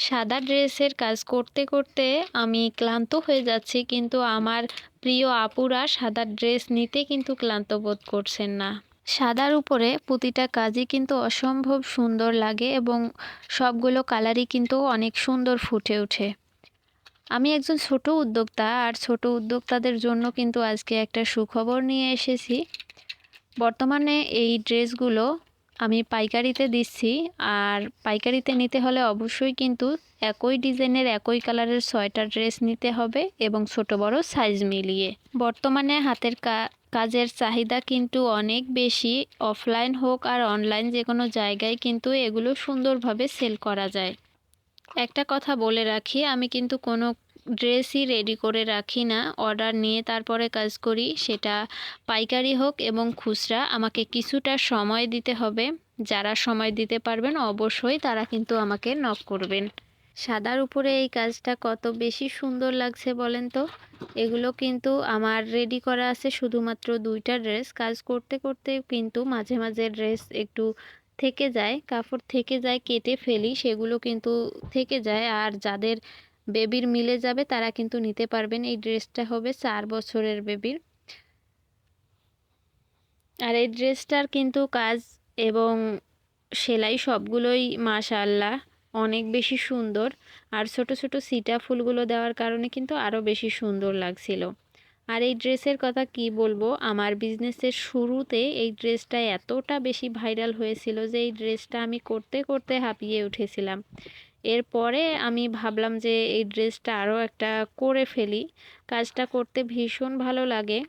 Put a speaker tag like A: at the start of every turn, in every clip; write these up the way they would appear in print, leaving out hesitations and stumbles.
A: সাদা ড্রেসের কাজ করতে করতে আমি ক্লান্ত হয়ে যাচ্ছি, কিন্তু আমার প্রিয় আপুরা সাদা ড্রেস নিতে কিন্তু ক্লান্ত বোধ করছেন না। সাদার উপরে প্রতিটা কাজই কিন্তু অসম্ভব সুন্দর লাগে এবং সবগুলো কালারই কিন্তু অনেক সুন্দর ফুটে ওঠে। আমি একজন ছোট উদ্যোক্তা, আর ছোট উদ্যোক্তাদের জন্য কিন্তু আজকে একটা সুখবর নিয়ে এসেছি। বর্তমানে এই ড্রেসগুলো আমি পাইকারিতে দিচ্ছি, আর পাইকারিতে নিতে হলে অবশ্যই কিন্তু একই ডিজাইনের একই কালারের 6টা ড্রেস নিতে হবে এবং ছোট বড় সাইজ মিলিয়ে। বর্তমানে হাতের কাজের চাহিদা কিন্তু অনেক বেশি। অফলাইন হোক আর অনলাইন, যে কোনো জায়গায় কিন্তু এগুলো সুন্দরভাবে সেল করা যায়। একটা কথা বলে রাখি, আমি কিন্তু কোনো ড্রেসই রেডি করে রাখি না, অর্ডার নিয়ে তারপরে কাজ করি। সেটা পাইকারি হোক এবং খুচরা, আমাকে কিছুটা সময় দিতে হবে। যারা সময় দিতে পারবেন অবশ্যই তারা কিন্তু আমাকে নক করবেন। সাদার উপরে এই কাজটা কত বেশি সুন্দর লাগছে বলেন তো। এগুলো কিন্তু আমার রেডি করা আছে শুধুমাত্র 2টা ড্রেস। কাজ করতে করতে কিন্তু মাঝে মাঝে ড্রেস একটু থেকে যায়, কাপড় থেকে যায়, কেটে ফেলি, সেগুলো কিন্তু থেকে যায়। আর যাদের বেবির মিলে যাবে তারা কিন্তু নিতে পারবেন। এই ড্রেসটা হবে 4 বছরের বেবির। আর এই ড্রেসটার কিন্তু কাজ এবং সেলাই সবগুলোই মাশাআল্লাহ অনেক বেশি সুন্দর। আর ছোট ছোট সিটা ফুলগুলো দেওয়ার কারণে কিন্তু আরও বেশি সুন্দর লাগছিল। আর এই ড্রেসের কথা কি বলবো, আমার বিজনেসের শুরুতে এই ড্রেসটা এতটা বেশি ভাইরাল হয়েছিল যে এই ড্রেসটা আমি করতে করতে হাঁপিয়ে উঠেছিলাম। এরপরে আমি ভাবলাম যে এই ড্রেসটা আরও একটা করে ফেলি। কাজটা করতে ভীষণ ভালো লাগে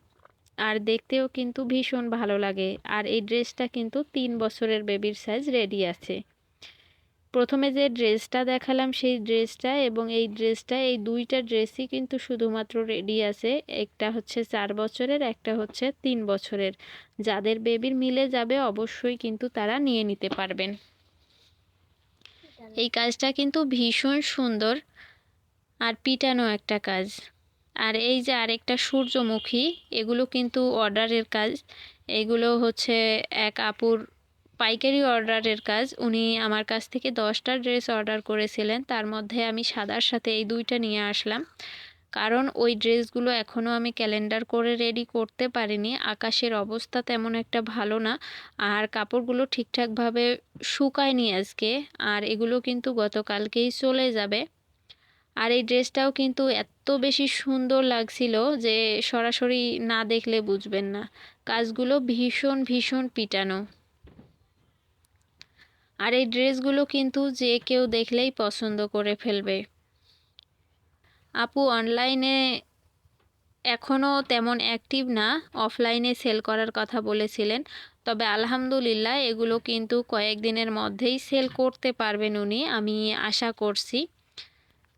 A: আর দেখতেও কিন্তু ভীষণ ভালো লাগে। আর এই ড্রেসটা কিন্তু 3 বছরের বেবির সাইজ রেডি আছে। প্রথমে যে ড্রেসটা দেখালাম সেই ড্রেসটা এবং এই ড্রেসটা, এই 2টা ড্রেসই কিন্তু শুধুমাত্র রেডি আছে। একটা হচ্ছে 4 বছরের, একটা হচ্ছে 3 বছরের। যাদের বেবির মিলে যাবে অবশ্যই কিন্তু তারা নিয়ে নিতে পারবেন। এই কাজটা কিন্তু ভীষণ সুন্দর আর পিটানো একটা কাজ। আর এই যে আরেকটা সূর্যমুখী, এগুলো কিন্তু অর্ডারের কাজ। এগুলো হচ্ছে এক আপুর পাইকারি অর্ডারের কাজ। উনি আমার কাছ থেকে 10টা ড্রেস অর্ডার করেছিলেন, তার মধ্যে আমি সাদার সাথে এই 2টা নিয়ে আসলাম। কারণ ওই ড্রেসগুলো এখনও আমি ক্যালেন্ডার করে রেডি করতে পারিনি। আকাশের অবস্থা তেমন একটা ভালো না, আর কাপড়গুলো ঠিকঠাকভাবে শুকায়নি আজকে। আর এগুলো কিন্তু গতকালকেই চলে যাবে। আর এই ড্রেসটাও কিন্তু এত বেশি সুন্দর লাগছিল যে সরাসরি না দেখলে বুঝবেন না। কাজগুলো ভীষণ ভীষণ পিটানো। আর এই ড্রেসগুলো কিন্তু যে কেউ দেখলেই পছন্দ করে ফেলবে। আপু অনলাইনে এখনও তেমন অ্যাক্টিভ না, অফলাইনে সেল করার কথা বলেছিলেন। তবে আলহামদুলিল্লাহ এগুলো কিন্তু কয়েকদিনের মধ্যেই সেল করতে পারবেন উনি, আমি আশা করছি।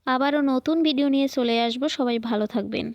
A: আবারও নতুন ভিডিও নিয়ে চলে আসবো। সবাই ভালো থাকবেন।